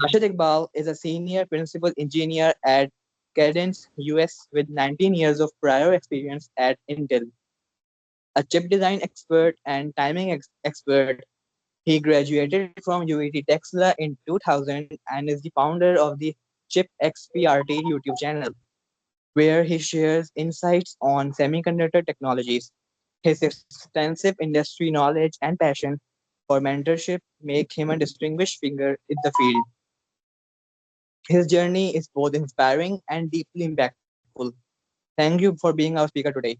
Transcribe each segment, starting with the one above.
Rashid Iqbal is a senior principal engineer at Cadence, US, with 19 years of prior experience at Intel. A chip design expert and timing expert, he graduated from UET Taxila in 2000 and is the founder of the ChipXPRT YouTube channel, where he shares insights on semiconductor technologies. His extensive industry knowledge and passion for mentorship make him a distinguished figure in the field. His journey is both inspiring and deeply impactful. Thank you for being our speaker today.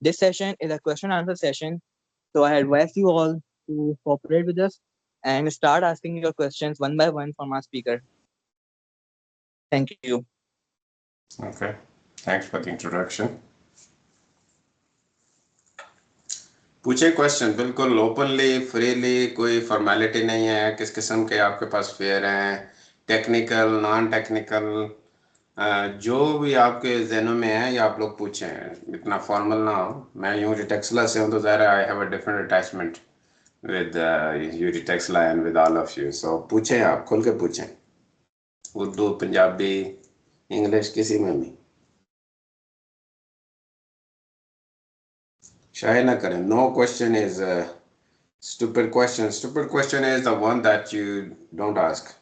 This session is a question and answer session, so I advise you all to cooperate with us and start asking your questions one by one from our speaker. Thank you. Okay, thanks for the introduction. पूछे question बिल्कुल openly freely, कोई formality नहीं है, किस किस्म के आपके पास fair हैं, टेक्निकल नॉन टेक्निकल, जो भी आपके जहनों में है ये आप लोग पूछें, इतना फॉर्मल ना हो। मैं यूटी टेक्सला से हूँ तो ज़ाहिर I have a different attachment with UT Taxila and with all of you. So पूछें, आप खुल के पूछें, उर्दू पंजाबी इंग्लिश किसी में भी, शायद ना करें। No question is stupid question. Stupid question is the one that you don't ask.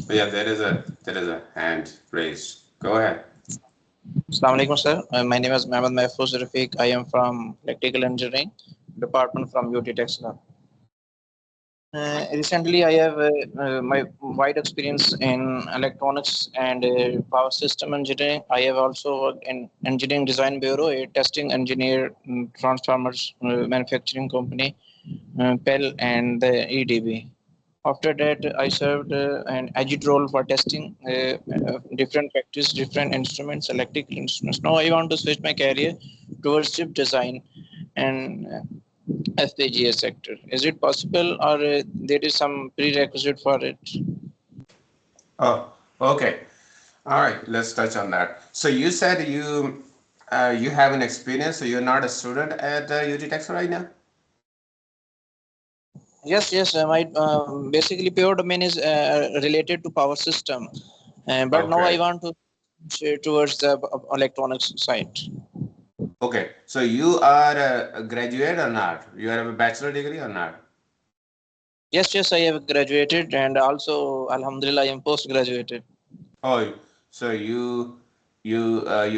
Oh, yeah, there is a hand raised. Go ahead. Assalamu alaikum, sir. My name is Mohammed Mahfouz Rafiq. I am from Electrical Engineering Department from UT Taxila. Recently, I have my wide experience in electronics and power system engineering. I have also worked in engineering design bureau, a testing engineer, transformers manufacturing company, PEL and the EDB. After that, I served an agile role for testing different factories, different instruments, electrical instruments. Now I want to switch my career towards chip design and FPGA sector. Is it possible, or there is some prerequisite for it? Oh, okay. All right, let's touch on that. So you said you have an experience, so you're not a student at UT Texas right now? Yes. My basically pure domain is related to power system, but now I want to switch towards the electronics side. Okay, so you are a graduate or not? You have a bachelor degree or not? Yes, I have graduated, and also, alhamdulillah, I am post-graduated. Oh, so you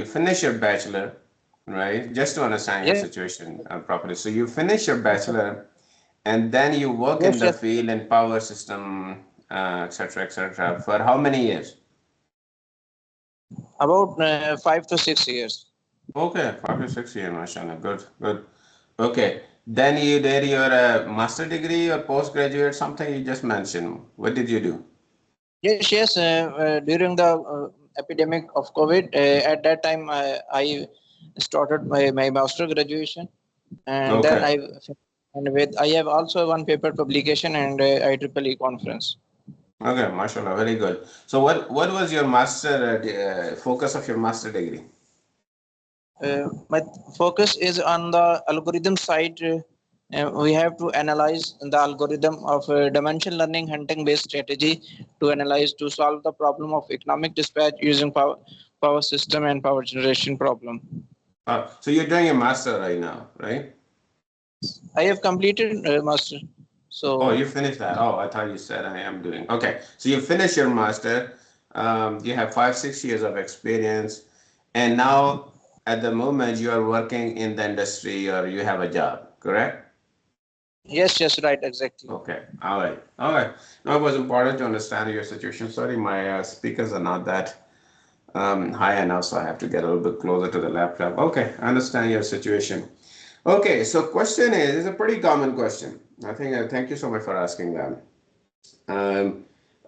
finish your bachelor, right? Just to understand your situation properly. So you finish your bachelor, and then you work in the field and power system, etc., for how many years? About 5 to 6 years. Okay, 5 to 6 years, mashallah. Good. Okay, then you did your master degree or postgraduate, something you just mentioned. What did you do? Yes. During the epidemic of COVID, at that time I started my master graduation, and then I have also one paper publication and IEEE conference. Okay, mashallah, very good. So what was your master focus of your master degree? My focus is on the algorithm side. We have to analyze the algorithm of dimension learning hunting based strategy to solve the problem of economic dispatch using power system and power generation problem. So you're doing a master right now, right? I have completed master. So. Oh, you finished that. Oh, I thought you said I am doing. Okay, so you finished your master. You have 5-6 years of experience, and now at the moment you are working in the industry or you have a job, correct? Yes, right, exactly. Okay, all right. Now it was important to understand your situation. Sorry, my speakers are not that high enough, so I have to get a little bit closer to the laptop. Okay, I understand your situation. Okay, so question is a pretty common question. I think, thank you so much for asking that.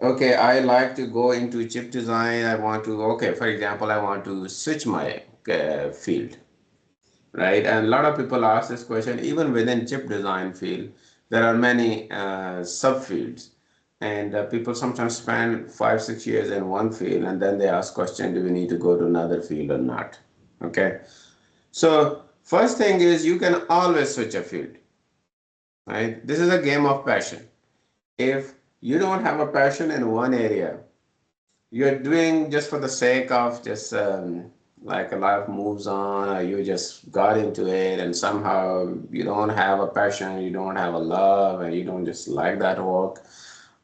Okay, I like to go into chip design. For example, I want to switch my field, right? And a lot of people ask this question. Even within chip design field, there are many subfields, and people sometimes spend 5-6 years in one field, and then they ask question, do we need to go to another field or not? Okay, so first thing is you can always switch a field. right? This is a game of passion. If you don't have a passion in one area, you're doing just for the sake of just like a life moves on, or you just got into it and somehow you don't have a passion, you don't have a love, and you don't just like that work,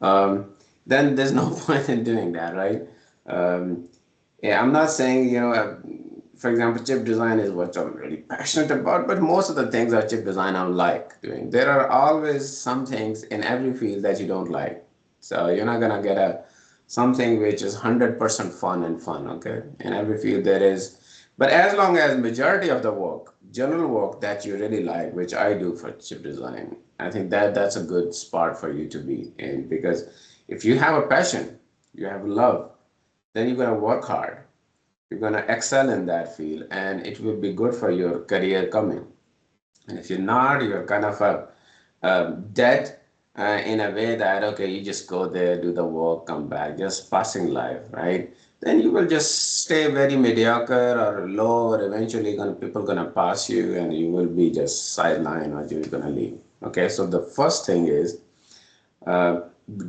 um, then there's no point in doing that, right? Um, yeah, I'm not saying, for example, chip design is what I'm really passionate about, but most of the things that chip design I like doing. There are always some things in every field that you don't like. So you're not gonna get a something which is 100% fun, okay? In every field there is, but as long as majority of the work, general work that you really like, which I do for chip design, I think that that's a good spot for you to be in because if you have a passion, you have love, then you're gonna work hard, you're going to excel in that field and it will be good for your career coming. And if you're not, you're kind of dead in a way that, okay, you just go there, do the work, come back, just passing life, right? Then you will just stay very mediocre or low, or eventually people gonna pass you and you will be just sidelined or you're gonna leave. Okay, so the first thing is uh,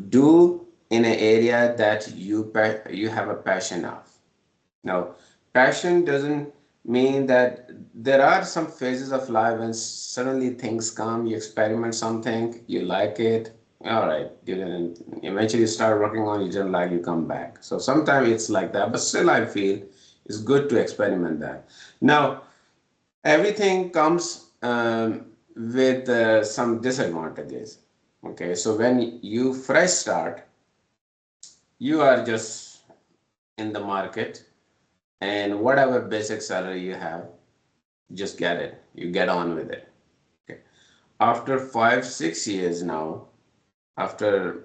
do in an area that you have a passion of. Now, passion doesn't mean that there are some phases of life when suddenly things come, you experiment something, you like it, all right, you didn't, eventually you start working on, you don't like, you come back. So sometimes it's like that, but still I feel it's good to experiment that. Now, everything comes with some disadvantages. Okay, so when you fresh start, you are just in the market and whatever basic salary you have, just get it. You get on with it. Okay. After 5, 6 years now, after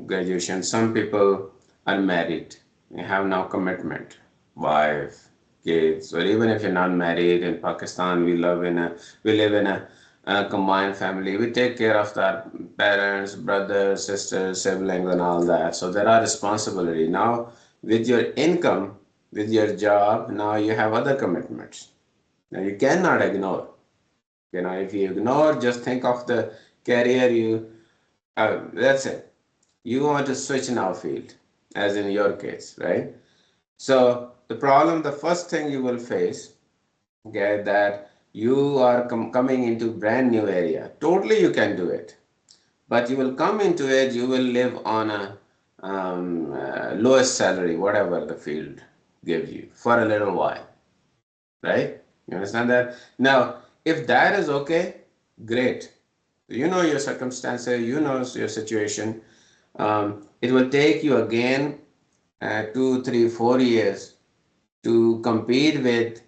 graduation, some people are married. You have now commitment, wife, kids, or even if you're not married in Pakistan, we live in a combined family. We take care of our parents, brothers, sisters, siblings, and all that. So there are responsibility now with your income, with your job. Now you have other commitments. Now you cannot ignore. If you ignore, just think of the career you. That's it. You want to switch now field, as in your case, right? So the first thing you will face, okay, that you are coming into brand new area. Totally, you can do it, but you will come into it. You will live on a lowest salary, whatever the field gives you, for a little while, right? You understand that? Now, if that is okay, great. You know your circumstances, you know your situation. It will take you again 2, 3, 4 years to compete with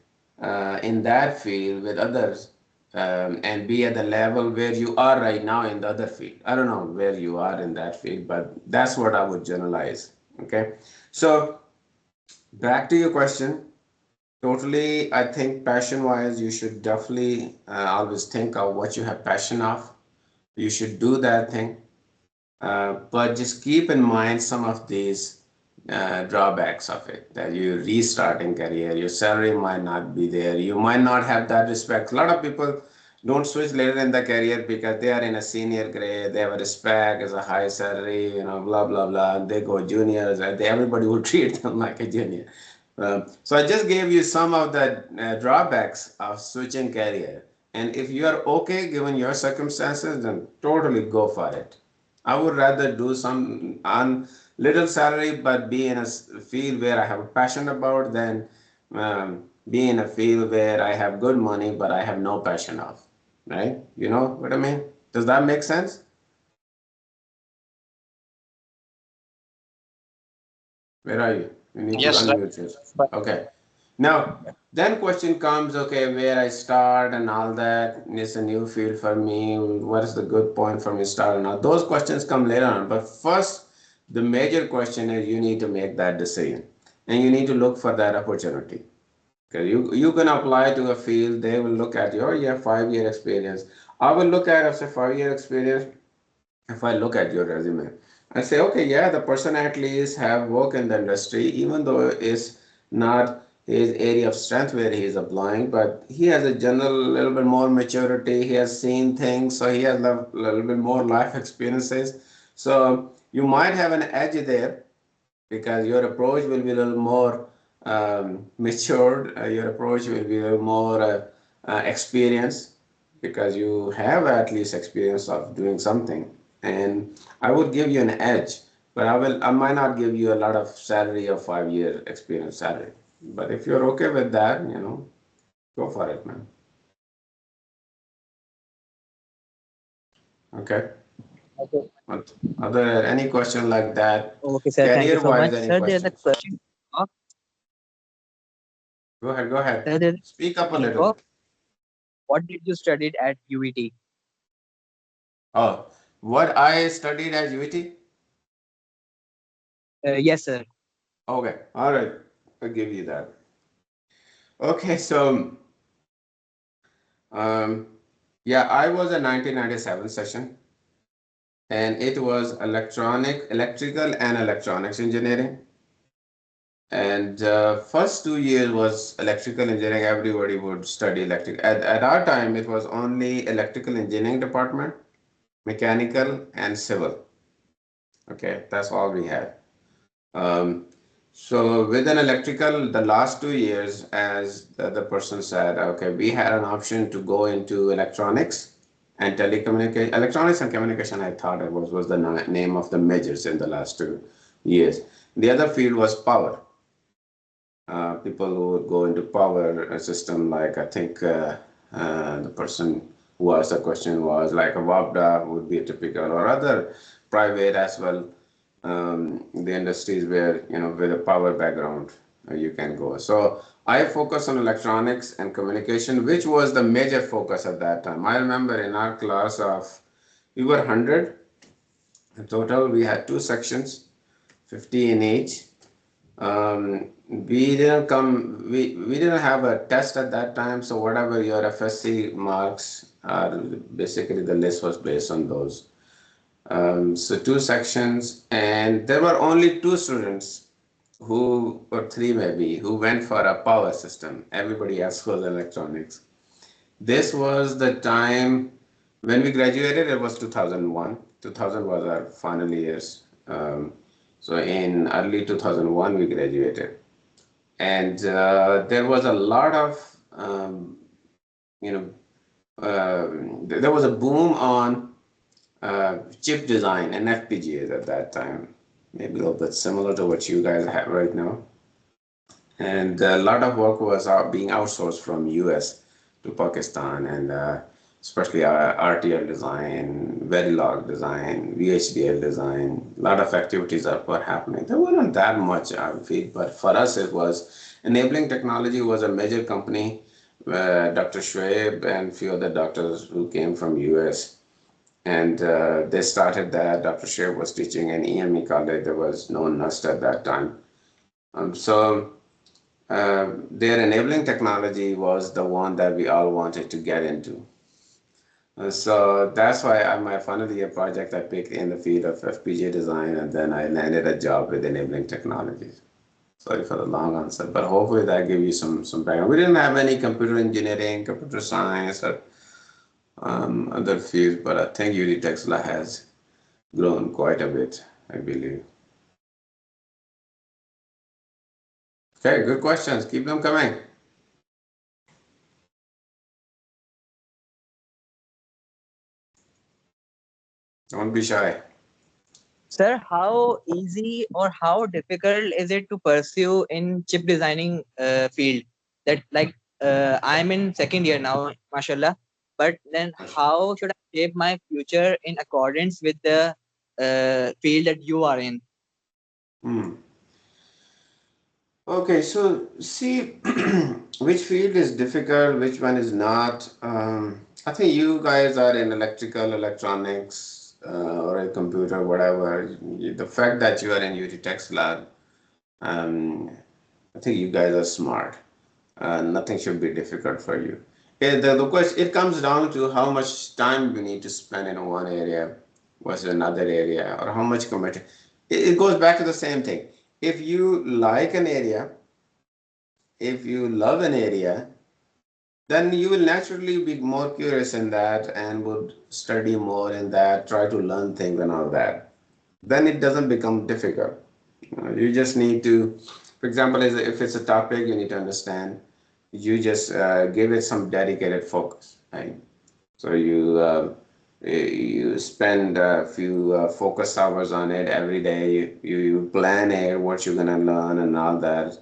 in that field with others and be at the level where you are right now in the other field. I don't know where you are in that field, but that's what I would generalize. Okay, so back to your question. Totally, I think passion wise, you should definitely always think of what you have passion of. You should do that thing. But just keep in mind some of these drawbacks of it, that you restarting career, your salary might not be there, you might not have that respect. A lot of people don't switch later in the career because they are in a senior grade, they have a respect as a high salary, blah blah blah. And they go juniors, and everybody will treat them like a junior. So I just gave you some of the drawbacks of switching career. And if you are okay given your circumstances, then totally go for it. I would rather do some on little salary, but be in a field where I have a passion about than be in a field where I have good money, but I have no passion of. Right? You know what I mean? Does that make sense? Where are you? You need to Yes, right. unmute yourself. Okay. Now, then question comes, okay, where I start and all that. It's a new field for me. What is the good point for me to start? Now, those questions come later on. But first, the major question is you need to make that decision. And you need to look for that opportunity. Okay, you can apply to a field. They will look at your 5 year experience. I will look at, say, 5 year experience. If I look at your resume, I say, okay, yeah, the person at least have work in the industry, even though it's not his area of strength where he is applying, but he has a general little bit more maturity. He has seen things, so he has a little bit more life experiences. So you might have an edge there because your approach will be a little more matured. Your approach will be a little more experienced because you have at least experience of doing something. And I would give you an edge, but I might not give you a lot of salary of 5 year experience salary. But if you're okay with that, go for it, man. Okay. Okay. But other any question like that, Okay, sir. Thank you career so wise, much, any sir. There's a questions? question. Of, Go ahead, go ahead. sir, there's a Speak up a question little. of what did you studied at UET? Oh, what I studied at UET? Yes, sir. Okay, all right, I'll give you that. Okay, so um, yeah, I was a 1997 session, and it was electrical and electronics engineering. And first 2 years was electrical engineering. Everybody would study electric. At our time, it was only electrical engineering department, mechanical, and civil. Okay, that's all we had. Um, so within electrical, the last 2 years, as the other person said, okay, we had an option to go into electronics and telecommunication. Electronics and communication, I thought it was the name of the majors in the last 2 years. The other field was power. People who would go into power system, like I think the person who asked the question was like a WAPDA would be a typical, or other private as well. The industries where with a power background you can go. So I focus on electronics and communication, which was the major focus at that time. I remember in our class we were 100 in total. We had two sections, 50 in each. We didn't have a test at that time, so whatever your FSC marks are, basically the list was based on those. So two sections, and there were only two students or three maybe, who went for a power system. Everybody else was electronics. This was the time when we graduated. It was 2001. 2000 was our final years. So in early 2001 we graduated, and there was a lot of you know there was a boom on chip design and FPGAs at that time, maybe a little bit similar to what you guys have right now. And a lot of work was being outsourced from US to Pakistan, and especially RTL design, Verilog design, VHDL design. A lot of activities were happening. There weren't that much, I feel, but for us it was. Enabling Technology was a major company. Dr. Shoaib and a few other doctors who came from US, and they started that. Dr. Shoaib was teaching in EME college. There was no NUST at that time. So their enabling technology was the one that we all wanted to get into. So that's why my final year project I picked in the field of FPGA design, and then I landed a job with enabling technologies. Sorry for the long answer, but hopefully that gave you some background. We didn't have any computer engineering, computer science, or other fields, but I think UET Taxila has grown quite a bit, I believe. Okay, good questions. Keep them coming. Don't be shy. Sir, how easy or how difficult is it to pursue in chip designing field? That like I'm in second year now, mashallah. But then how should I shape my future in accordance with the field that you are in? Okay, so see which field is difficult, which one is not. I think you guys are in electrical, electronics, or a computer, whatever. The fact that you are in UT Taxila, I think you guys are smart. Nothing should be difficult for you. The question, it comes down to how much time you need to spend in one area versus another area, or how much commitment. It goes back to the same thing. If you like an area if you love an area, then you will naturally be more curious in that and would study more in that, try to learn things and all that. Then it doesn't become difficult. You just need to, for example, if it's a topic you need to understand, you just give it some dedicated focus, right? So you spend a few focus hours on it every day. You plan it, what you're gonna learn and all that.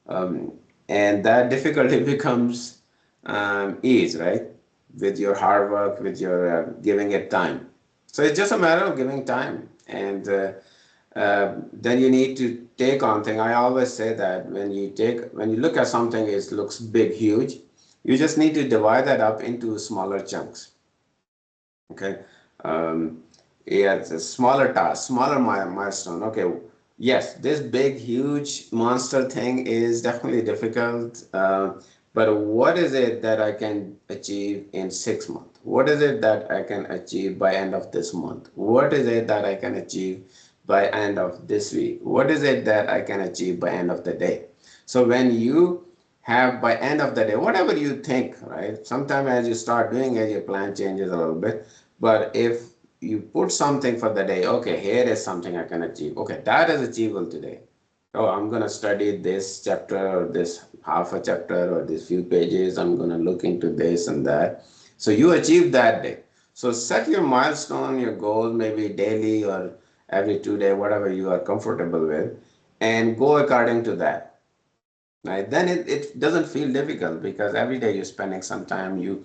Um, and that difficulty becomes ease, right? With your hard work, with your giving it time. So it's just a matter of giving time, and then you need to take on thing. I always say that when you look at something, it looks big, huge. You just need to divide that up into smaller chunks. Okay. Um, yeah, it's a smaller task, smaller milestone. Okay. Yes, this big, huge monster thing is definitely difficult. But what is it that I can achieve in 6 months? What is it that I can achieve by end of this month? What is it that I can achieve by end of this week? What is it that I can achieve by end of the day? So when you have by end of the day, whatever you think, right? Sometimes as you start doing it, your plan changes a little bit. But if you put something for the day, okay, here is something I can achieve. Okay, that is achievable today. Oh, I'm going to study this chapter or this half a chapter or this few pages. I'm going to look into this and that. So you achieve that day. So set your milestone, your goal, maybe daily or every 2 day, whatever you are comfortable with, and go according to that. Right? Then it doesn't feel difficult because every day you're spending some time, you're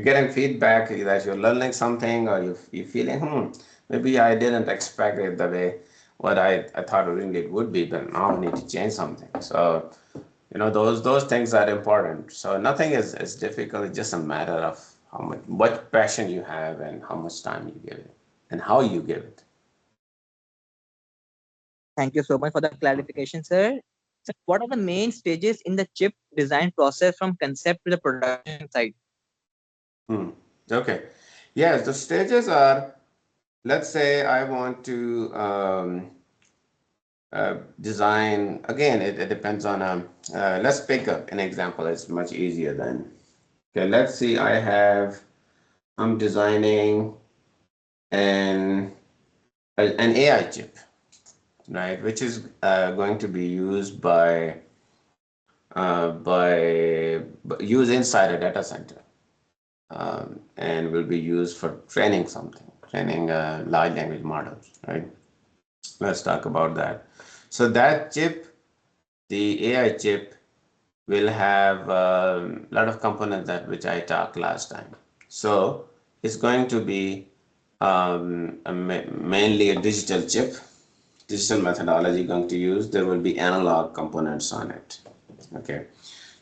getting feedback that you're learning something or you're feeling, maybe I didn't expect it the way what I thought originally it would be, but now I need to change something. So, those things are important. So nothing is difficult. It's just a matter of what passion you have and how much time you give it and how you give it. Thank you so much for the clarification, sir. So what are the main stages in the chip design process from concept to the production side? Hmm. Okay. Yes, the stages are, let's say I want to design, again, it depends on, let's pick up an example. It's much easier then. Okay, let's see, I'm designing an, an AI chip, right, which is going to be used used inside a data center, and will be used for training large language models, right? Let's talk about that. So that chip, the AI chip, will have a lot of components that which I talked last time. So it's going to be mainly a digital chip, digital methodology going to use. There will be analog components on it. Okay.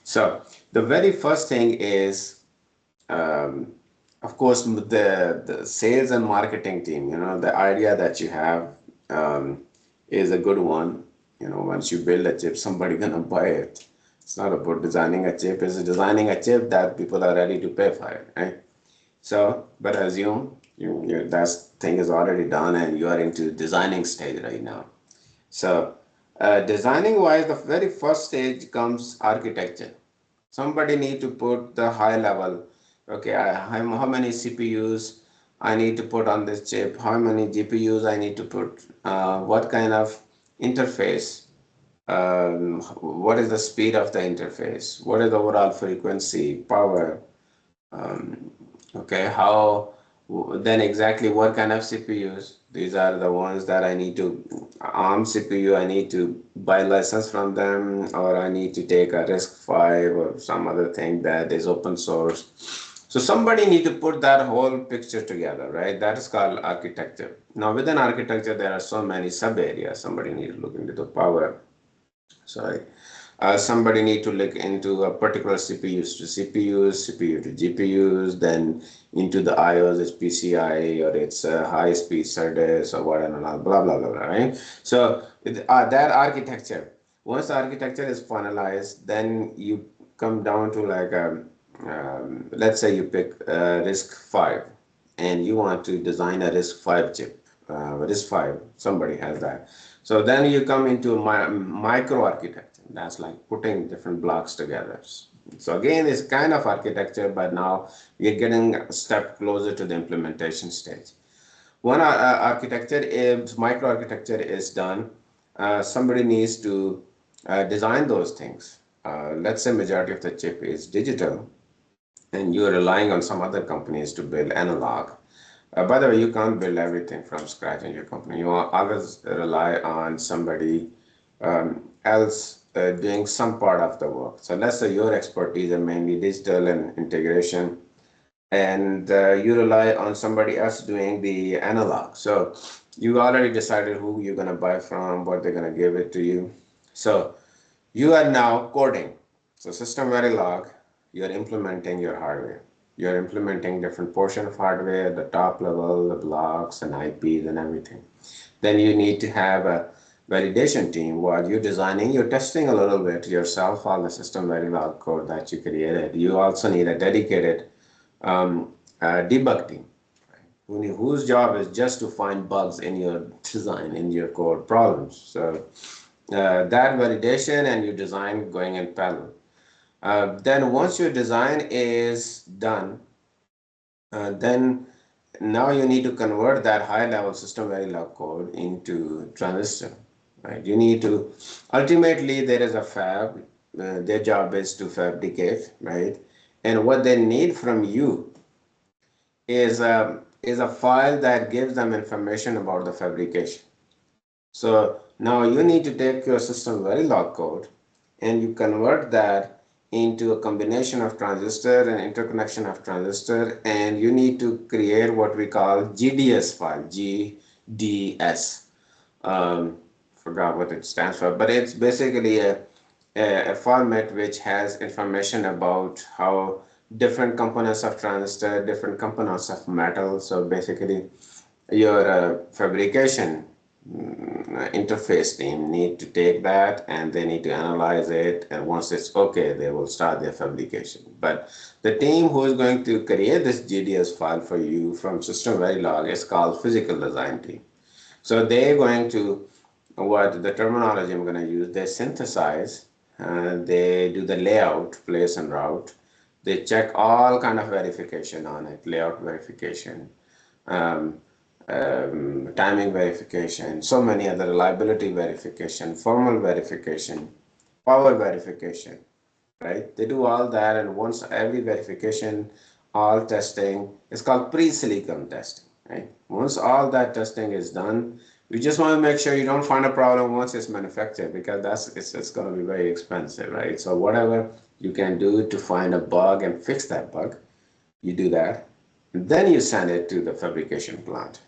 So the very first thing is, of course, the sales and marketing team. The idea that you have is a good one. Once you build a chip, somebody gonna buy it. It's not about designing a chip. It's designing a chip that people are ready to pay for it, right? So, but assume that thing is already done and you are into designing stage right now. So, designing wise, the very first stage comes architecture. Somebody need to put the high level. Okay, how many CPUs I need to put on this chip? How many GPUs I need to put? What kind of interface? What is the speed of the interface? What is the overall frequency, power? Um, okay, then exactly what kind of CPUs? These are the ones that I need to, ARM CPU, I need to buy license from them, or I need to take a RISC-V or some other thing that is open source. So somebody need to put that whole picture together, right? That is called architecture. Now within architecture, there are so many sub areas. Somebody need to look into the power. Sorry. Somebody need to look into a particular CPUs to CPUs, CPU to GPUs, then into the IOs, it's PCI or it's high speed SerDes or whatever, blah, blah, blah, blah, right? So that architecture, once the architecture is finalized, then you come down to like, let's say you pick RISC-V and you want to design a RISC-V chip, RISC-V, somebody has that. So then you come into micro architecture. testing. That's like putting different blocks together. So again, it's kind of architecture, but now we're getting a step closer to the implementation stage. One architecture is microarchitecture is done. Somebody needs to design those things. Let's say majority of the chip is digital, and you're relying on some other companies to build analog. By the way, you can't build everything from scratch in your company. You always rely on somebody else doing some part of the work. So let's say your expertise are mainly digital and integration, and you rely on somebody else doing the analog. So you already decided who you're going to buy from, what they're going to give it to you. So you are now coding. So system Verilog, you're implementing your hardware. You're implementing different portion of hardware, the top level, the blocks and IPs and everything. Then you need to have a validation team while you're designing. You're testing a little bit yourself on the system Verilog code that you created. You also need a dedicated debug team, whose job is just to find bugs in your design, in your code problems. So that validation and your design going in parallel. Then once your design is done, then now you need to convert that high level system Verilog code into transistor, right? You need to, ultimately there is a fab, their job is to fabricate, right? And what they need from you is a file that gives them information about the fabrication. So now you need to take your system Verilog code and you convert that into a combination of transistor and interconnection of transistor, and you need to create what we call GDS file, GDS. Forgot what it stands for, but it's basically a format which has information about how different components of transistor, different components of metal. So basically your fabrication interface team need to take that and they need to analyze it, and once it's okay they will start their fabrication. But the team who is going to create this GDS file for you from system Verilog is called physical design team. So they're going to, what the terminology I'm going to use, they synthesize, they do the layout, place and route, they check all kind of verification on it, layout verification, um, timing verification, so many other, reliability verification, formal verification, power verification, right? They do all that, and once every verification, all testing is called pre-silicon testing, right? Once all that testing is done, we just want to make sure you don't find a problem once it's manufactured, because it's going to be very expensive, right? So whatever you can do to find a bug and fix that bug, you do that, and then you send it to the fabrication plant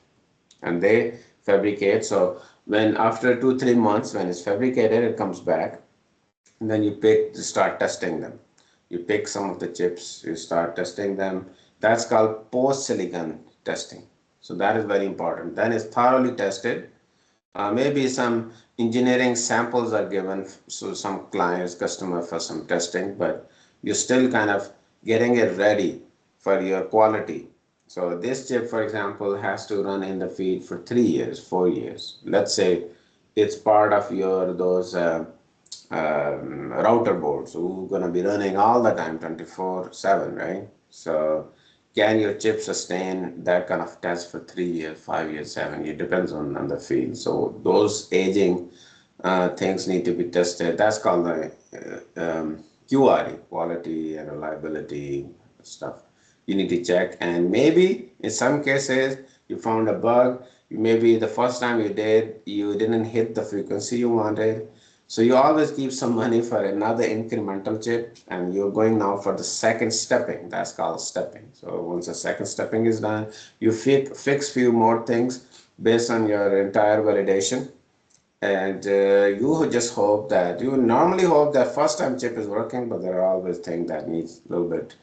and they fabricate. So when after 2-3 months, when it's fabricated, it comes back, and then you start testing them. You pick some of the chips, you start testing them. That's called post-silicon testing. So that is very important. Then it's thoroughly tested. Maybe some engineering samples are given, so some clients, customer for some testing, but you're still kind of getting it ready for your quality. So this chip, for example, has to run in the field for 3 years, 4 years. Let's say it's part of your those router boards who are going to be running all the time, 24/7, right? So can your chip sustain that kind of test for 3 years, 5 years, 7 years? Depends on the field. So those aging things need to be tested. That's called the QRE, quality and reliability stuff. You need to check, and maybe in some cases you found a bug. Maybe the first time you did, you didn't hit the frequency you wanted. So you always keep some money for another incremental chip, and you're going now for the second stepping. That's called stepping. So once the second stepping is done, you fix few more things based on your entire validation. And you just hope that, you normally hope that first time chip is working, but there are always things that needs a little bit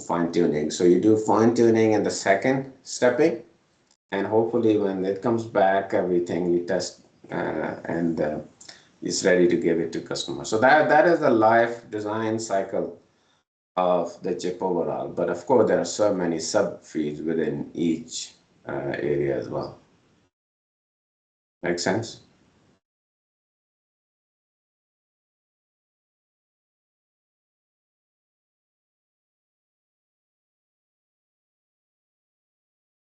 fine tuning. So you do fine tuning in the second stepping, and hopefully when it comes back, everything you test and is ready to give it to customers. So that is the life design cycle of the chip overall. But of course, there are so many sub feeds within each area as well. Make sense?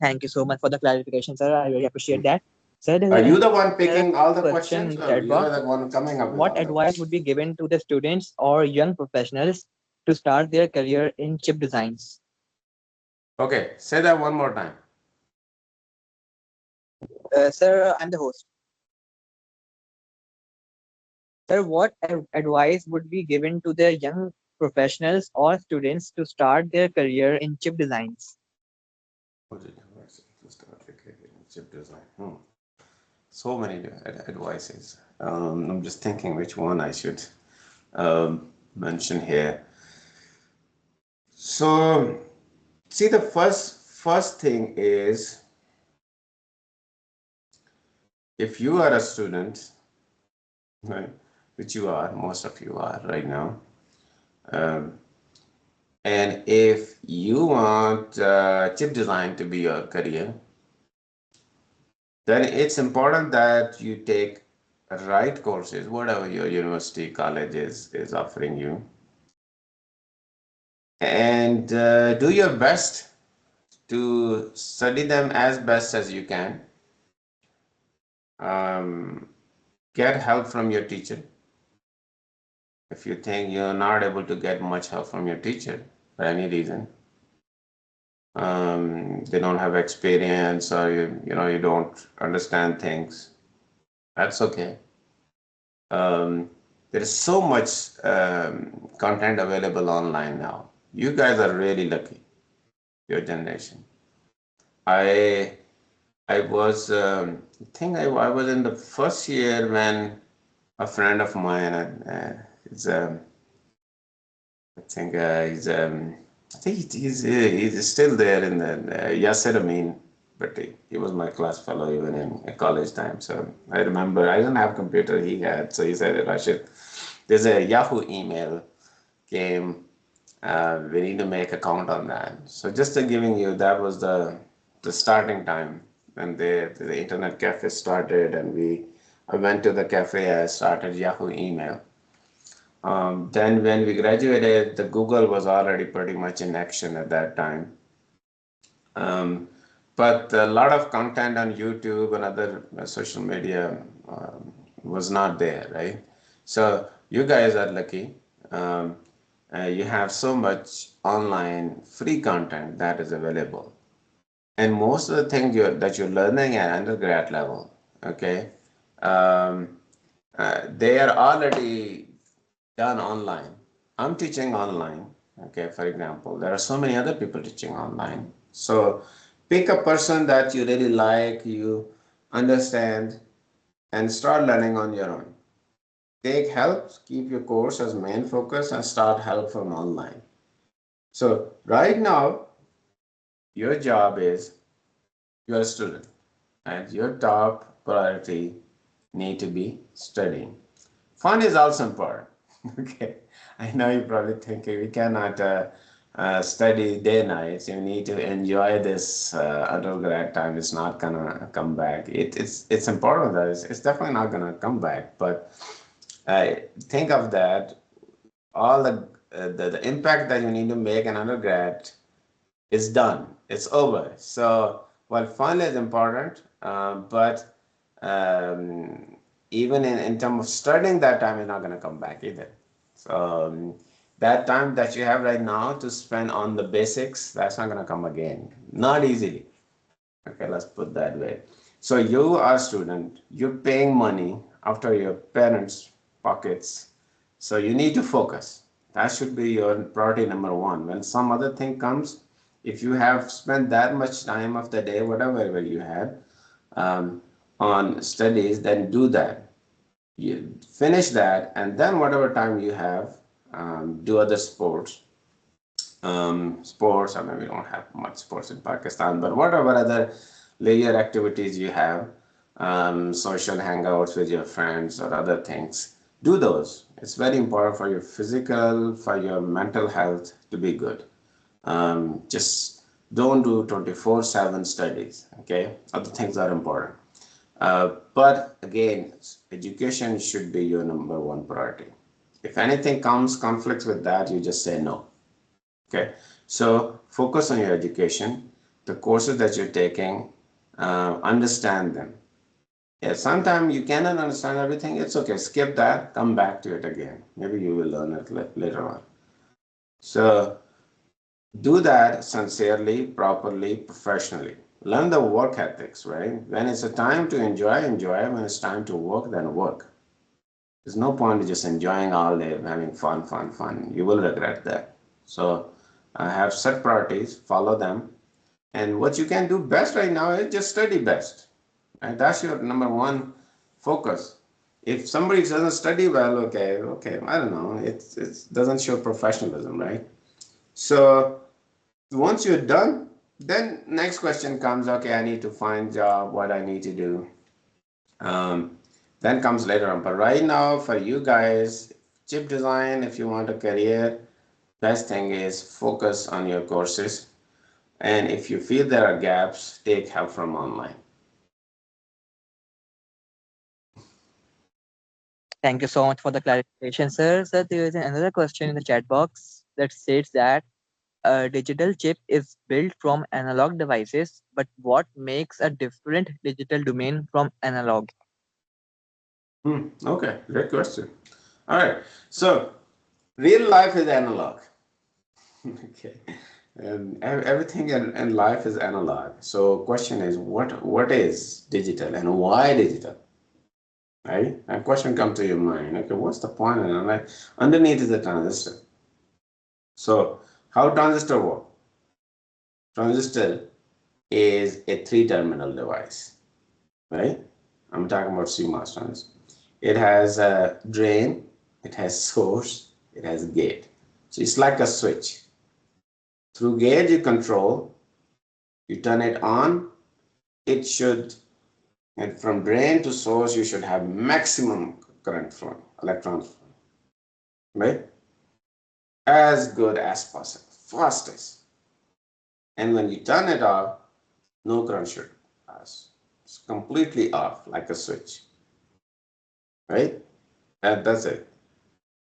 Thank you so much for the clarification, sir. I really appreciate that. Sir, Are you the there one is a picking all the question in questions, the or chat you box. are the one coming up with What all the advice would questions? be given to the students or young professionals to start their career in chip designs? Okay, say that one more time. Sir, I'm the host. Sir, what advice would be given to the young professionals or students to start their career in chip designs? What did you say? To start the career in chip design. So many advices. I'm just thinking which one I should mention here. So, see, the first thing is, if you are a student, right, which you are, most of you are right now, um, and if you want chip design to be your career, then it's important that you take right courses, whatever your university, college is offering you, and do your best to study them as best as you can. Um, get help from your teacher. If you think you're not able to get much help from your teacher for any reason, they don't have experience, or you don't understand things, that's okay. There is so much content available online now. You guys are really lucky, your generation. I I was I think I was in the first year when a friend of mine, is I think he's still there in the Yasser Amin, but he was my class fellow even in college time. So I remember I didn't have computer, he had. So he said, Rashid, there's a Yahoo email came. We need to make account on that. So just to giving you, that was the starting time when the internet cafe started, and I went to the cafe. I started Yahoo email. Then when we graduated, the Google was already pretty much in action at that time. Um, but a lot of content on YouTube and other social media was not there, right? So you guys are lucky. Um, you have so much online free content that is available, and most of the things that you're learning at undergrad level, okay, um, they are already done online. I'm teaching online, okay, for example. There are so many other people teaching online. So pick a person that you really like, you understand, and start learning on your own. Take help, keep your course as main focus, and start help from online. So right now, your job is, you're a student, and your top priority need to be studying. Fun is also important. Okay, I know you're probably thinking we cannot study day nights. You need to enjoy this undergrad time. It's not gonna come back. It's important that it's definitely not gonna come back. But think of that. All the impact that you need to make in undergrad is done. It's over. So while fun is important, but um, even in terms of studying, that time is not going to come back either. So that time that you have right now to spend on the basics, that's not going to come again. Not easily. Okay, let's put that way. So you are a student, you're paying money after your parents' pockets. So you need to focus. That should be your priority number one. When some other thing comes, if you have spent that much time of the day, whatever you had, um, on studies, then do that. You finish that, and then whatever time you have, do other sports. Sports, I mean, we don't have much sports in Pakistan, but whatever other leisure activities you have, social hangouts with your friends or other things, do those. It's very important for your physical, for your mental health to be good. Just don't do 24/7 studies, okay? Other things are important. But again, education should be your number one priority. If anything comes conflicts with that, you just say no. Okay, so focus on your education. the courses that you're taking, understand them. Yeah, sometimes you cannot understand everything. It's okay. Skip that. Come back to it again. Maybe you will learn it later on. So do that sincerely, properly, professionally. Learn the work ethics, right? When it's a time to enjoy, enjoy. When it's time to work, then work. There's no point in just enjoying all day, having fun, fun, fun. You will regret that. So have set priorities, follow them. And what you can do best right now is just study best. And that's your number one focus. If somebody doesn't study well, okay, I don't know, it doesn't show professionalism, right? So once you're done, then next question comes, okay, I need to find job, what I need to do. Then comes later on. But right now, for you guys, chip design, if you want a career, best thing is focus on your courses. And if you feel there are gaps, take help from online. Thank you so much for the clarification, sir. Sir, there is another question in the chat box that states that a digital chip is built from analog devices, but what makes a different digital domain from analog? Okay, great question. All right, so real life is analog. Okay, and everything in life is analog. So question is, what is digital and why digital? Right? A question comes to your mind. Okay, what's the point? And I'm like, underneath is a transistor. So how transistor work? Transistor is a three-terminal device, right? I'm talking about CMOS transistor. It has a drain, it has source, it has gate. So it's like a switch. Through gate you control, you turn it on, it should, and from drain to source you should have maximum current flow, electrons flow, right? As good as possible, fastest. And when you turn it off, no current should pass. It's completely off, like a switch, right? That's it.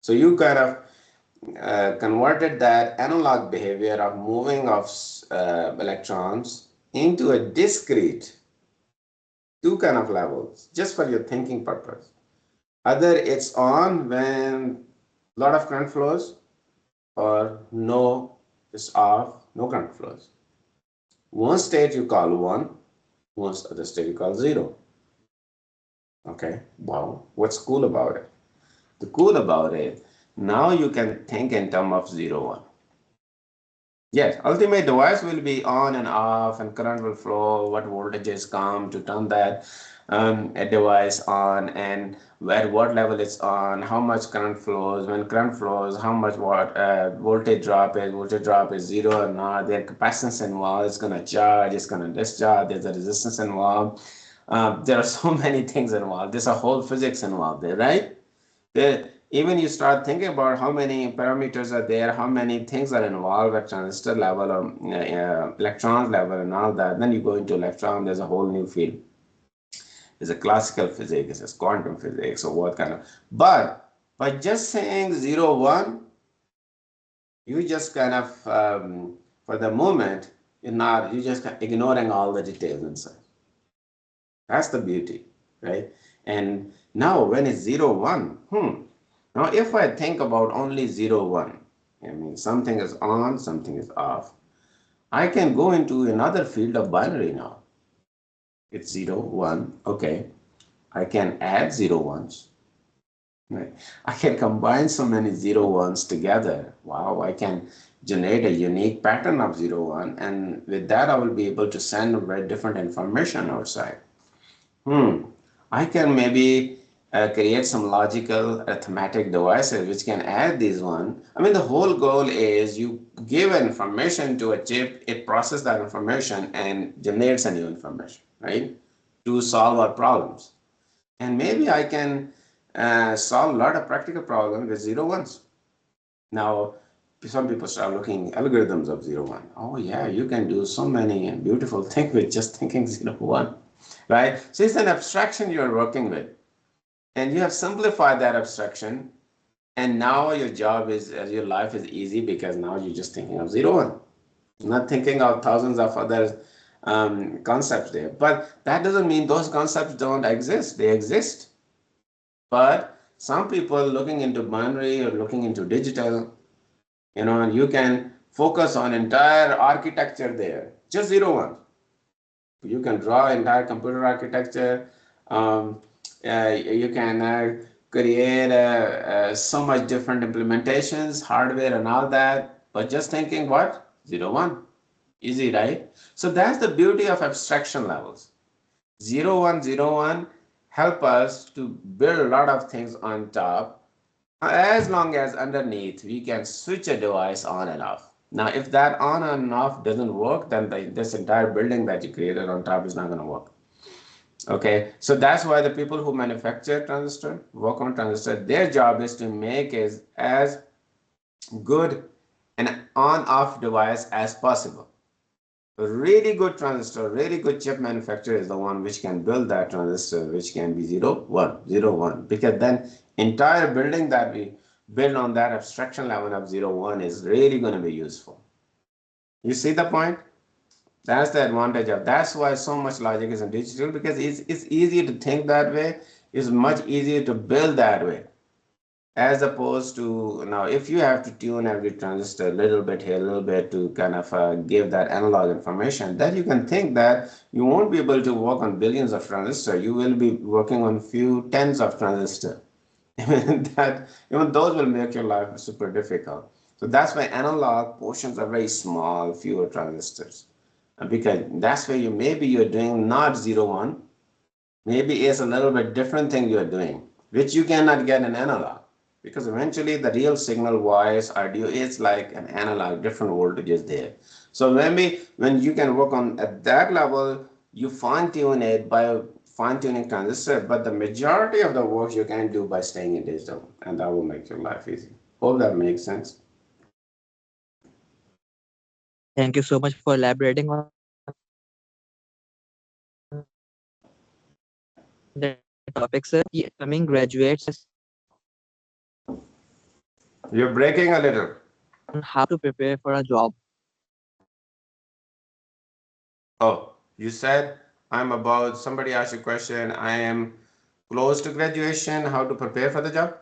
So you kind of converted that analog behavior of moving of electrons into a discrete two kind of levels, just for your thinking purpose. Either it's on when a lot of current flows, or no, it's off, no current flows. One state you call 1, one other state you call 0. Okay, wow, what's cool about it? The cool about it, now you can think in terms of 0, 1. Yes, ultimate device will be on and off, and current will flow, what voltages come to turn that a device on, and at what level it's on, how much current flows, when current flows, how much voltage drop is 0 or not, there's capacitance involved, it's going to charge, it's going to discharge, there's a resistance involved. There are so many things involved. There's a whole physics involved there, right? Even you start thinking about how many parameters are there, how many things are involved at transistor level or electron level and all that. Then you go into electron, there's a whole new field. There's a classical physics, there's quantum physics, or what kind of. But by just saying 0, 1, you just kind of, for the moment, you're just ignoring all the details inside. That's the beauty, right? And now when it's 0, 1, now if I think about only 0, 1, I mean something is on, something is off, I can go into another field of binary now. It's 0, 1, okay. I can add 0, 1s. Right? I can combine so many 0, 1s together. Wow, I can generate a unique pattern of 0, 1, and with that I will be able to send very different information outside. I can maybe create some logical arithmetic devices which can add these one. I mean, the whole goal is you give information to a chip, it processes that information and generates a new information, right? To solve our problems. And maybe I can solve a lot of practical problems with 0, 1s. Now, some people start looking algorithms of 0, 1. Oh yeah, you can do so many beautiful things with just thinking 0, 1. Right? So it's an abstraction you're working with. And you have simplified that abstraction. And now your job is, your life is easy because now you're just thinking of 0, 1. Not thinking of thousands of other concepts there. But that doesn't mean those concepts don't exist. They exist. But some people looking into binary or looking into digital, you can focus on entire architecture there, just 0 1. You can draw entire computer architecture. Um, you can create so much different implementations, hardware and all that. But just thinking what? 0 1. Easy, right? So that's the beauty of abstraction levels. 0 1 0 1 help us to build a lot of things on top, as long as underneath we can switch a device on and off. Now, if that on and off doesn't work, then this entire building that you created on top is not going to work. Okay, so that's why the people who manufacture transistor, work on transistor, their job is to make it as good an on-off device as possible. A really good transistor, really good chip manufacturer is the one which can build that transistor, which can be 0 1 0 1, because then entire building that we build on that abstraction level of 0 1 is really going to be useful. You see the point? That's the advantage of. That's why so much logic is in digital, because it's easy to think that way. It's much easier to build that way, as opposed to now if you have to tune every transistor a little bit here, a little bit to kind of give that analog information, that you can think that you won't be able to work on billions of transistors. You will be working on few tens of transistors. Even those will make your life super difficult. So that's why analog portions are very small, fewer transistors. Because that's where maybe you're doing not 0 1, maybe it's a little bit different thing you're doing, which you cannot get in analog. Because eventually the real signal voice audio is like an analog, different voltages there. So maybe when you can work on at that level, you fine tune it by fine tuning transistor, but the majority of the work you can do by staying in digital, and that will make your life easy. Hope that makes sense. Thank you so much for elaborating on that topic, sir. Coming graduates You're breaking a little. on how to prepare for a job. Oh, you said somebody asked you a question. I am close to graduation. How to prepare for the job?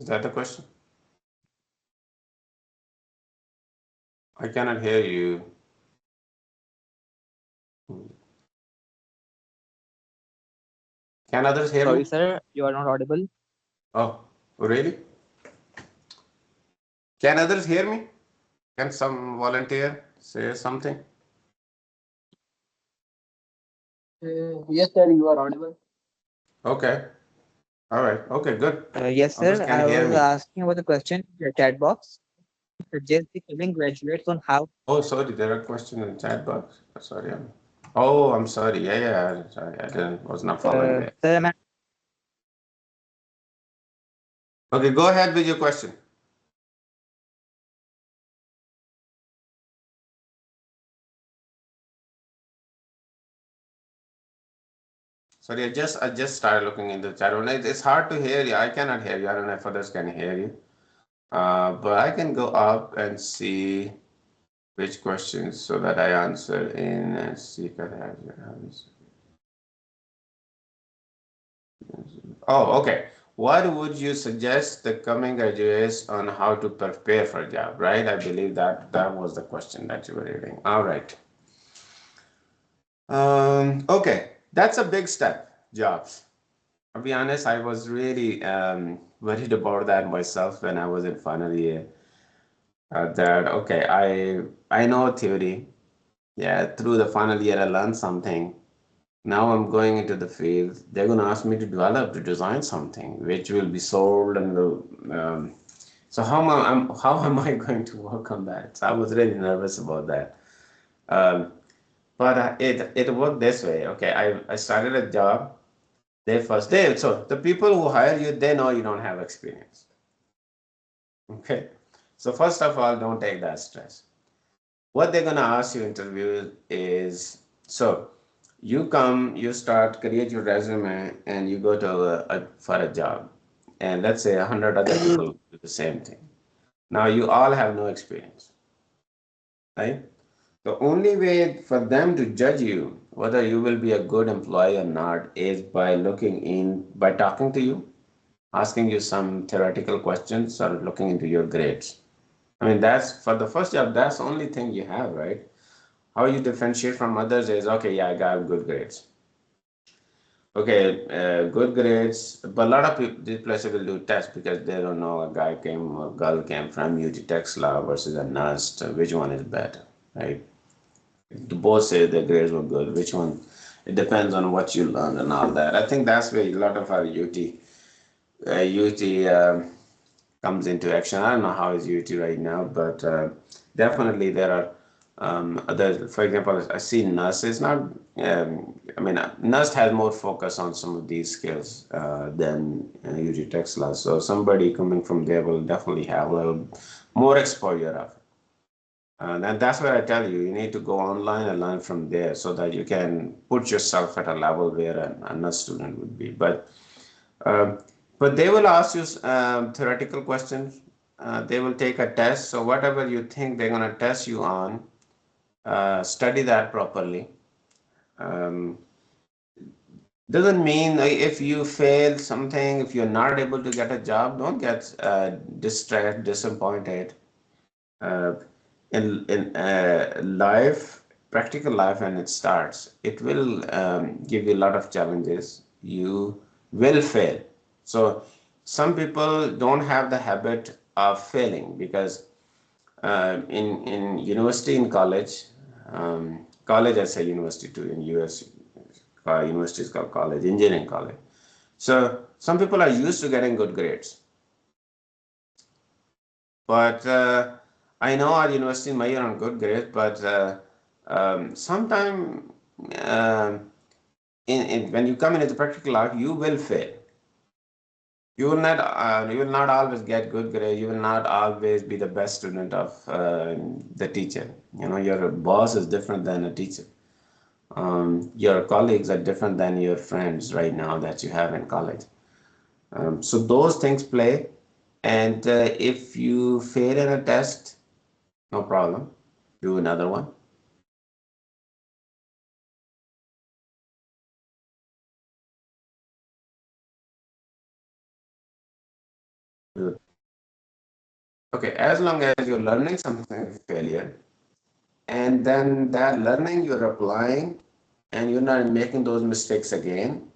Is that the question? I cannot hear you. Can others hear Sorry, me? sir, you are not audible. Oh, really? Can others hear me? Can some volunteer say something? Yes, sir, you are audible. Okay. All right. Okay, good. Yes, Others sir. can I hear was me. asking about the question in the chat box. Suggest the coming graduates on how. Oh, sorry. There are questions in the chat box. Sorry. Oh, I'm sorry. Yeah. Sorry. Was not following there. Sir, am I Okay, go ahead with your question. Sorry, I just started looking in the chat room. It's hard to hear you. I cannot hear you. I don't know if others can hear you. But I can go up and see which questions so that I answer in and see if I have your hands. Oh, okay. What would you suggest the coming graduates on how to prepare for a job, right? I believe that was the question that you were reading. All right. Okay, that's a big step, jobs. I'll be honest, I was really worried about that myself when I was in final year. That okay, I know theory. Yeah, through the final year I learned something. Now I'm going into the field. They're going to ask me to design something which will be sold, and so how am I going to work on that? So I was really nervous about that. Um, but it worked this way. Okay, I started a job. Their first day. So the people who hire you, they know you don't have experience. Okay. So first of all, don't take that stress. What they're gonna ask you interview is, so you come, you start, create your resume, and you go to for a job, and let's say 100 other people do the same thing. Now you all have no experience, right? The only way for them to judge you, whether you will be a good employee or not, is by by talking to you, asking you some theoretical questions, or looking into your grades. I mean, that's for the first job, that's the only thing you have, right? How you differentiate from others is, okay, yeah, I got good grades. Okay, good grades, but a lot of people, these places will do tests because they don't know a guy came or girl came from UT Taxila versus a nurse, which one is better, right? Both say their grades were good. Which one? It depends on what you learned and all that. I think that's where a lot of our UT comes into action. I don't know how is UT right now, but definitely there are other. For example, I see nurses now. I mean, nurse has more focus on some of these skills than UT Texas. So somebody coming from there will definitely have a little more exposure of it. And that's where I tell you, you need to go online and learn from there so that you can put yourself at a level where a nurse student would be. Uh, but they will ask you theoretical questions. They will take a test. So whatever you think they're going to test you on, study that properly. Um, doesn't mean if you fail something, if you're not able to get a job, don't get distressed, disappointed. Uh, in life, practical life, when it starts, it will give you a lot of challenges. You will fail. So some people don't have the habit of failing because in university, in college, college I say university too, in US university is called college, engineering college. So some people are used to getting good grades, but I know our university may on good grades, but sometime when you come into the practical life, you will fail. You will not always get good grades. You will not always be the best student of the teacher. You know, your boss is different than a teacher. Your colleagues are different than your friends right now that you have in college. So those things play. And if you fail in a test, no problem. Do another one. Okay, as long as you're learning something failure, and then that learning you're applying, and you're not making those mistakes again,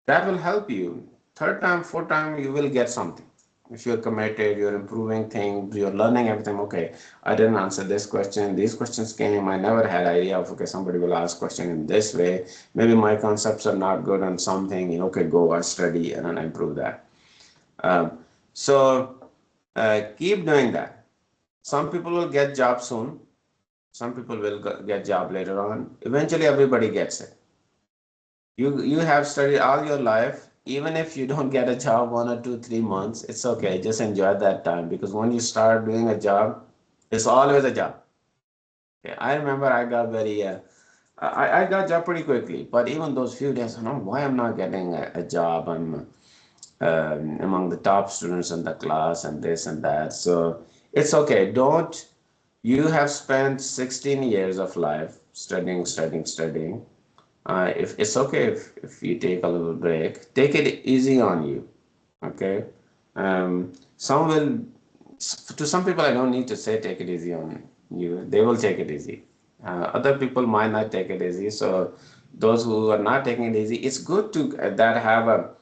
that will help you. Third time, fourth time, you will get something. If you're committed, you're improving things, you're learning everything. Okay, I didn't answer this question. These questions came. I never had idea of, okay, somebody will ask question in this way. Maybe my concepts are not good on something. You know, okay, go I study and then improve that. So keep doing that. Some people will get job soon. Some people will get job later on. Eventually, everybody gets it. You have studied all your life. Even if you don't get a job 1 or 2, 3 months, it's okay. Just enjoy that time because when you start doing a job, it's always a job. Okay, I remember I got I got job pretty quickly. But even those few days, I don't know why I'm not getting a job. I'm among the top students in the class and this and that. So it's okay. Don't, you have spent 16 years of life studying, studying, studying. If it's okay if you take a little break, take it easy on you. Okay. Some will, to some people, I don't need to say take it easy on you. They will take it easy. Other people might not take it easy. So those who are not taking it easy, it's good to that have a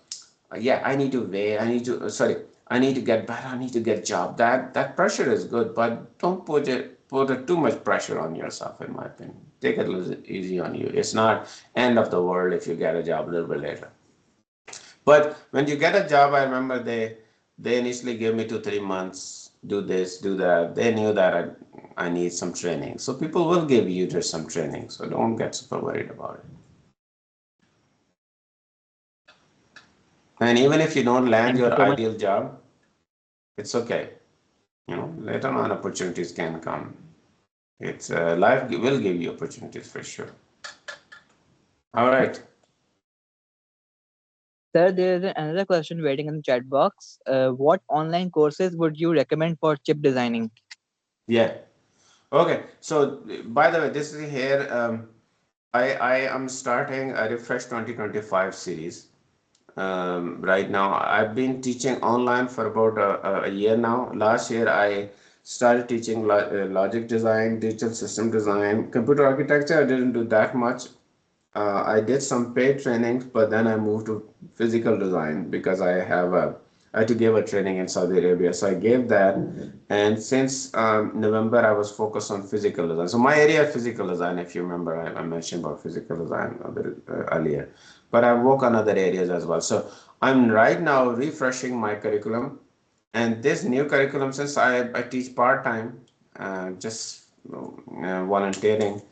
yeah, I need to wait, I need to sorry, I need to get better, I need to get job. That pressure is good, but don't put too much pressure on yourself, in my opinion. Take it a little easy on you. It's not end of the world if you get a job a little bit later. But when you get a job, I remember they initially gave me 2, 3 months, do this, do that. They knew that I need some training. So people will give you just some training. So don't get super worried about it. And even if you don't land Thank you your so much. ideal job, it's okay. You know, later on opportunities can come. It's life will give you opportunities for sure. All right. Sir, there is another question waiting in the chat box. What online courses would you recommend for chip designing? Yeah. Okay. So by the way, this is here. I am starting a Refresh 2025 series. Right now, I've been teaching online for about a year now. Last year, I started teaching logic design, digital system design, computer architecture. I didn't do that much. I did some paid trainings, but then I moved to physical design because I had to give a training in Saudi Arabia. So I gave that, and since November, I was focused on physical design. So my area is physical design. If you remember, I mentioned about physical design a bit earlier, but I work on other areas as well. So I'm right now refreshing my curriculum, and this new curriculum, since I teach part time, just volunteering,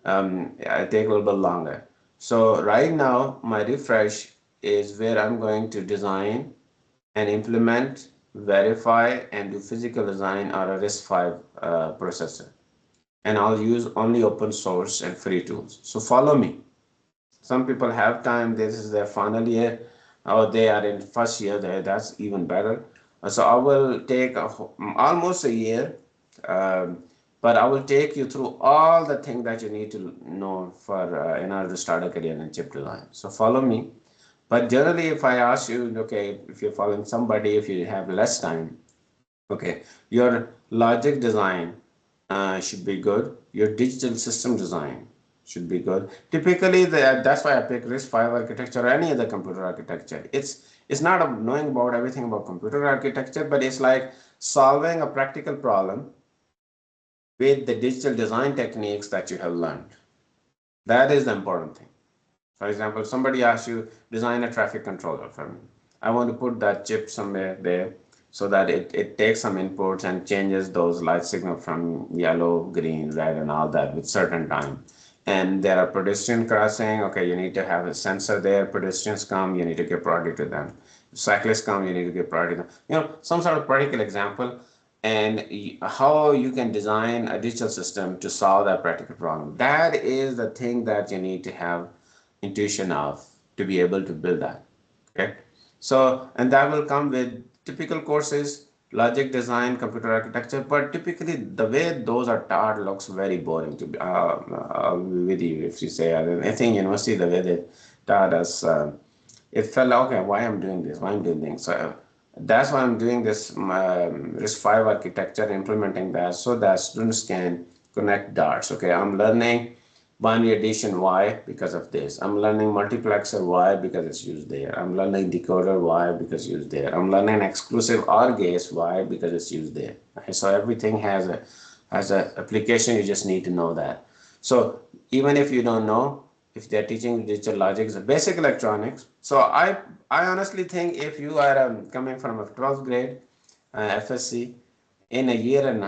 I take a little bit longer. So right now, my refresh is where I'm going to design and implement, verify, and do physical design on a RISC-V processor. And I'll use only open source and free tools. So follow me. Some people have time. This is their final year, or they are in first year. That's even better. So I will take almost a year, um, but I will take you through all the things that you need to know for in order to start a career in chip design. So follow me. But generally, if I ask you, okay, if you're following somebody, if you have less time, okay, your logic design should be good. Your digital system design should be good. Typically, that's why I pick RISC-V architecture or any other computer architecture. It's not knowing about everything about computer architecture, but it's like solving a practical problem with the digital design techniques that you have learned. That is the important thing. For example, somebody asks you design a traffic controller for me. I want to put that chip somewhere there so that it takes some inputs and changes those light signal from yellow, green, red, and all that with certain time. And there are pedestrian crossing. Okay, you need to have a sensor there. Pedestrians come, you need to give priority to them. Cyclists come, you need to give priority to them. Some sort of practical example and how you can design a digital system to solve that practical problem. That is the thing that you need to have intuition of to be able to build that. Okay, so and that will come with typical courses, logic design, computer architecture, but typically the way those are taught looks very boring to be with you. If you say I think university, the way they taught us, it felt like, okay, why I'm doing this, why I'm doing things. So that's why I'm doing this RISC-V architecture, implementing that so that students can connect dots. Okay, I'm learning binary addition, why? Because of this. I'm learning multiplexer, why? Because it's used there. I'm learning decoder, why? Because it's used there. I'm learning exclusive OR gates, why? Because it's used there. Okay, so everything has a application. You just need to know that. So even if you don't know, if they're teaching digital logic, it's basic electronics. So I honestly think if you are coming from a 12th grade FSC, in a year and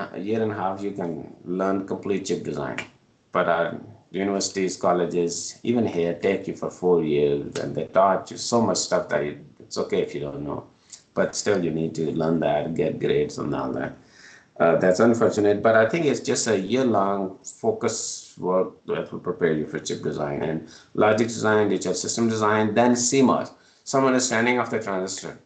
a half, you can learn complete chip design. But universities, colleges, even here, take you for 4 years, and they taught you so much stuff that it's okay if you don't know. But still, you need to learn that, get grades, and all that. That's unfortunate, but I think it's just a year-long focus work that will prepare you for chip design and logic design, digital system design, then CMOS, some understanding of the transistor.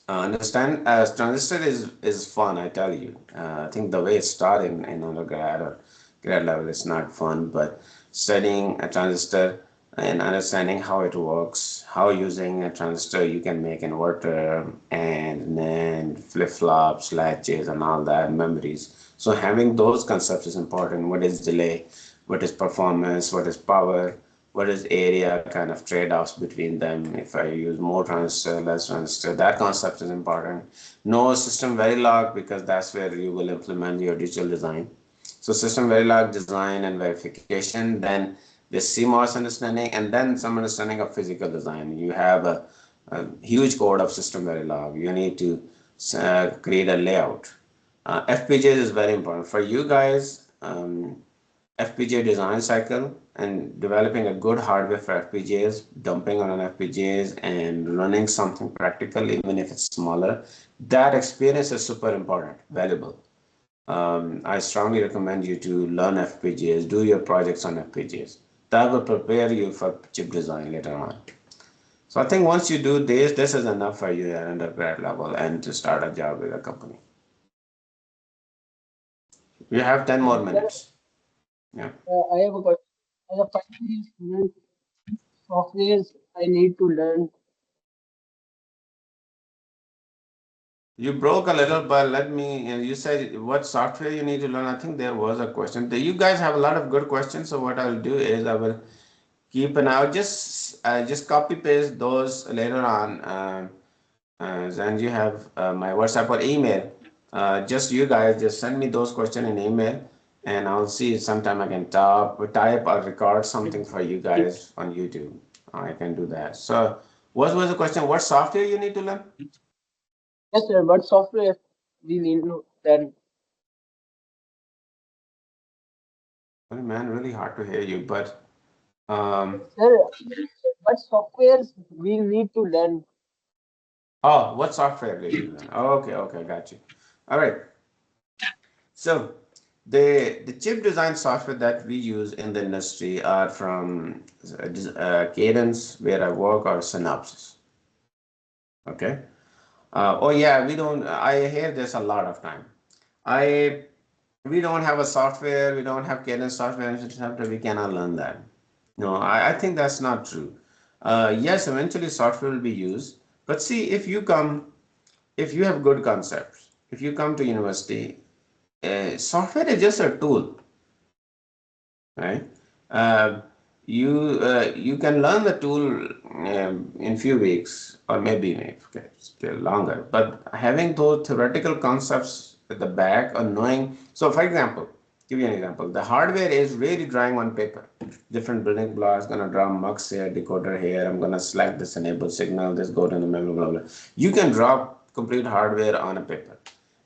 Understand transistor is fun, I tell you. I think the way it's taught in undergrad or grade level is not fun, but studying a transistor and understanding how it works, how using a transistor you can make inverter and NAND, flip-flops, latches, and all that, memories. So having those concepts is important. What is delay? What is performance? What is power? What is area, kind of trade-offs between them. If I use more transistor, less transistor, that concept is important. Know system Verilog, because that's where you will implement your digital design. So system Verilog design and verification, then the CMOS understanding, and then some understanding of physical design. You have a huge code of system Verilog. You need to create a layout. FPGAs is very important for you guys. FPGA design cycle and developing a good hardware for FPGAs, dumping on an FPGAs and running something practical, even if it's smaller. That experience is super important, valuable. I strongly recommend you to learn FPGAs, do your projects on FPGAs. That will prepare you for chip design later on. So I think once you do this is enough for you at undergrad level and to start a job with a company. You have 10 more minutes. Yeah. I have a question. As a final year student, softwares I need to learn. You broke a little, but let me, you said what software you need to learn. I think there was a question. You guys have a lot of good questions. So what I'll do is I will keep an eye. Just copy paste those later on. And you have my WhatsApp or email. Just you guys just send me those questions in email, and I'll see if sometime I can type or record something for you guys on YouTube. I can do that. So what was the question? What software you need to learn? Yes, sir. What software we need to learn? Well, man, really hard to hear you, but um, Sir, what softwares we need to learn? oh, what software did you learn? Oh, okay, got you. All right. So the chip design software that we use in the industry are from Cadence, where I work, or Synopsys. Okay. Oh yeah, we don't. I hear this a lot of time. I We don't have a software. We don't have Cadence software and software. We cannot learn that. No, I think that's not true. Yes, eventually software will be used. But see, if you have good concepts, if you come to university, software is just a tool, right? Uh, you can learn the tool in few weeks or maybe okay, still longer. But having those theoretical concepts at the back or knowing, so for example, give you an example. The hardware is really drawing on paper. Different building blocks, gonna draw mux here, decoder here. I'm gonna select this enable signal, this go to the memory, blah, blah. You can draw complete hardware on a paper.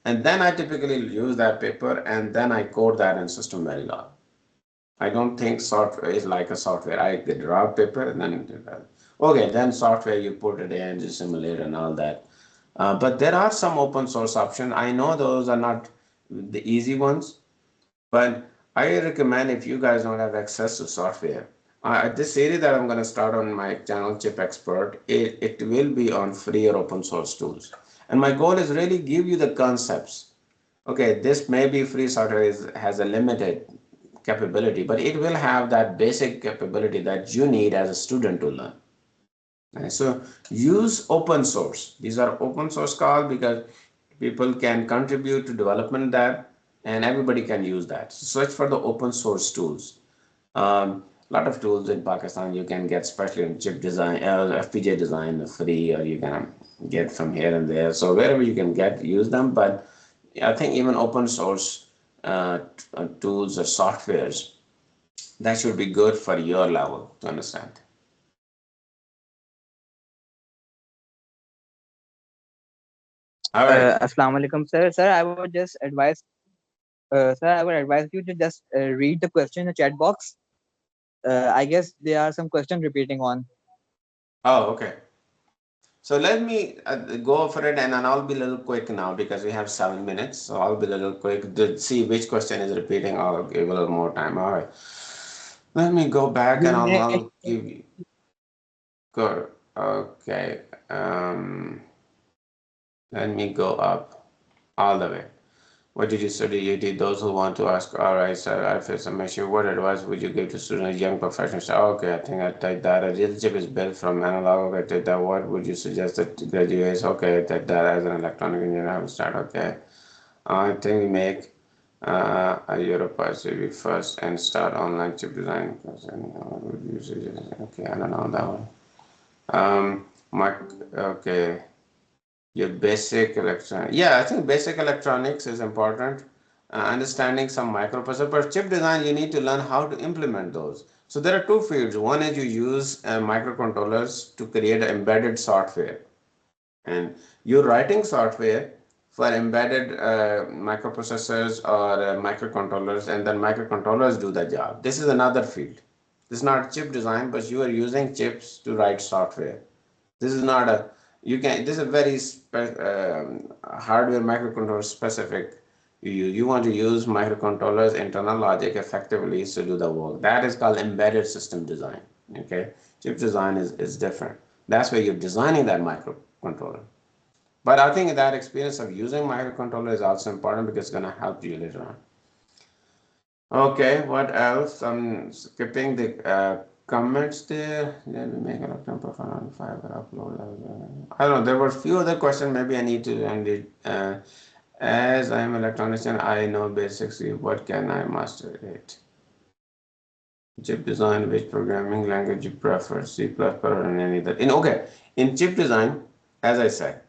And then I typically use that paper and then I code that in system Verilog. I don't think software is like a software. I draw paper and then okay, then software you put it in, you simulate and all that. But there are some open source options. I know those are not the easy ones, but I recommend if you guys don't have access to software, this series that I'm going to start on my channel ChipXPRT, it will be on free or open source tools. And my goal is really give you the concepts. Okay, this may be free software has a limited capability, but it will have that basic capability that you need as a student to learn. And so use open source. These are open source called because people can contribute to development that and everybody can use that. So search for the open source tools. A lot of tools in Pakistan you can get, especially in chip design, FPGA design, free, or you can get from here and there. So wherever you can get, use them. But I think even open source tools or softwares that should be good for your level to understand. All right. Assalamu alaikum, sir. Sir, I would just advise, sir, I would advise you to just read the question in the chat box. I guess there are some questions repeating on. Oh, okay. So let me go for it, and then I'll be a little quick now because we have 7 minutes. So I'll be a little quick to see which question is repeating. I'll give a little more time. All right. Let me go back and I'll give you. Good. Okay. Let me go up all the way. What did you study? You did. Those who want to ask, all right, sir, I face some issue. What advice would you give to students, young professionals? Okay, I think I take that. A relationship is built from analog. Okay, take that. What would you suggest that graduates? Okay, I take that as an electronic engineer. How to start? Okay. I think we make a Europa CV first and start online chip design. What would you suggest? Okay, I don't know that one. Mark, okay. Your basic electronics. Yeah, I think basic electronics is important. Understanding some microprocessor. For chip design, you need to learn how to implement those. So there are two fields. One is you use microcontrollers to create embedded software. And you're writing software for embedded microprocessors or microcontrollers, and then microcontrollers do the job. This is another field. This is not chip design, but you are using chips to write software. This is not a this is a very hardware microcontroller specific. You want to use microcontrollers internal logic effectively to do the work. That is called embedded system design. Okay, chip design is different. That's where you're designing that microcontroller. But I think that experience of using microcontroller is also important because it's going to help you later on. Okay, what else? I'm skipping the comments there. Let me make an upload profile on Fiverr upload. I don't know. There were a few other questions. Maybe I need to end it. As I am an electrician, I know basics. What can I master it? Chip design, which programming language you prefer? C++ or any other? In chip design, as I said,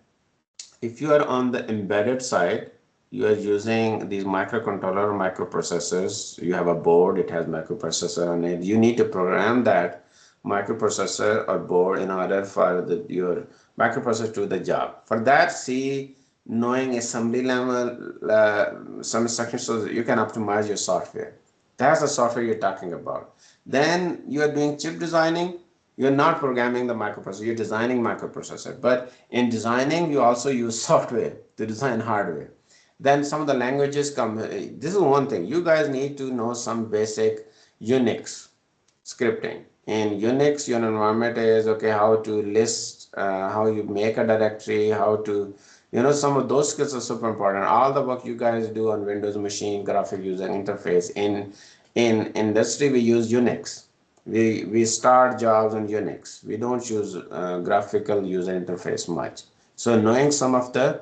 if you are on the embedded side, you are using these microcontroller microprocessors. You have a board, it has microprocessor on it. You need to program that microprocessor or board in order for your microprocessor to do the job. For that, see, knowing assembly level, some instructions so that you can optimize your software. That's the software you're talking about. Then you are doing chip designing. You're not programming the microprocessor, you're designing microprocessor. But in designing, you also use software to design hardware. Then some of the languages come. This is one thing. You guys need to know some basic Unix scripting. In Unix, your environment is okay, how to list, how you make a directory, how to, some of those skills are super important. All the work you guys do on Windows machine, graphic user interface. In industry, we use Unix. We start jobs on Unix. We don't use graphical user interface much. So knowing some of the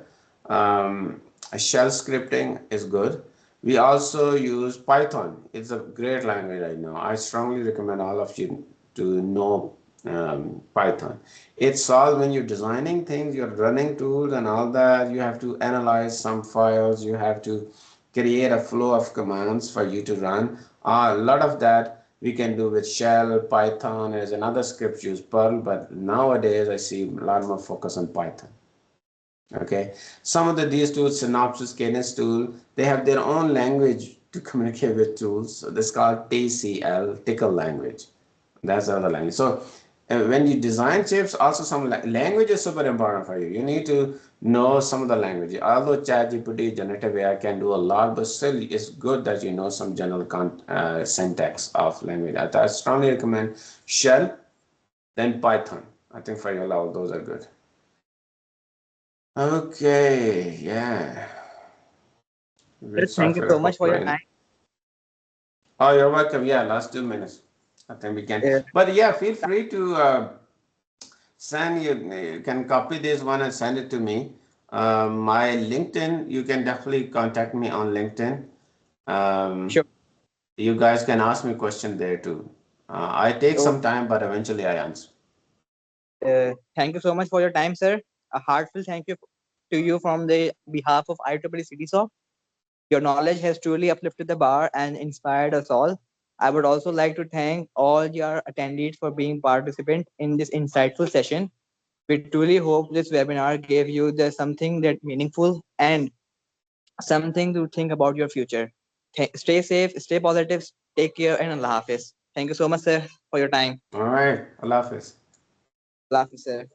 shell scripting is good. We also use Python. It's a great language right now. I strongly recommend all of you to know Python. It's all when you're designing things, you're running tools and all that. You have to analyze some files. You have to create a flow of commands for you to run. A lot of that we can do with Shell, Python. There's another script use Perl, but nowadays I see a lot more focus on Python. Okay, some of these tools, Synopsys, Cadence tool, they have their own language to communicate with tools. So this is called TCL, tickle language. That's the other language. So when you design chips, also some language is super important for you. You need to know some of the language. Although ChatGPT, generative AI can do a lot, but still it's good that you know some general syntax of language. I strongly recommend Shell, then Python. I think for your level, those are good. Okay, yeah. Thank you so much for your time. Oh, you're welcome. Yeah, last 2 minutes. I think we can. But yeah, feel free to send you can copy this one and send it to me. My LinkedIn, you can definitely contact me on LinkedIn. Sure. You guys can ask me question there too. I take some time, but eventually I answer. Thank you so much for your time, sir. A heartfelt thank you to you from the behalf of IEEE CitySoft. Your knowledge has truly uplifted the bar and inspired us all. I would also like to thank all your attendees for being participant in this insightful session. We truly hope this webinar gave you something that meaningful and something to think about your future. Stay safe, stay positive, take care, and Allah Hafiz. Thank you so much, sir, for your time. All right. Allah Hafiz. Allah Hafiz, sir.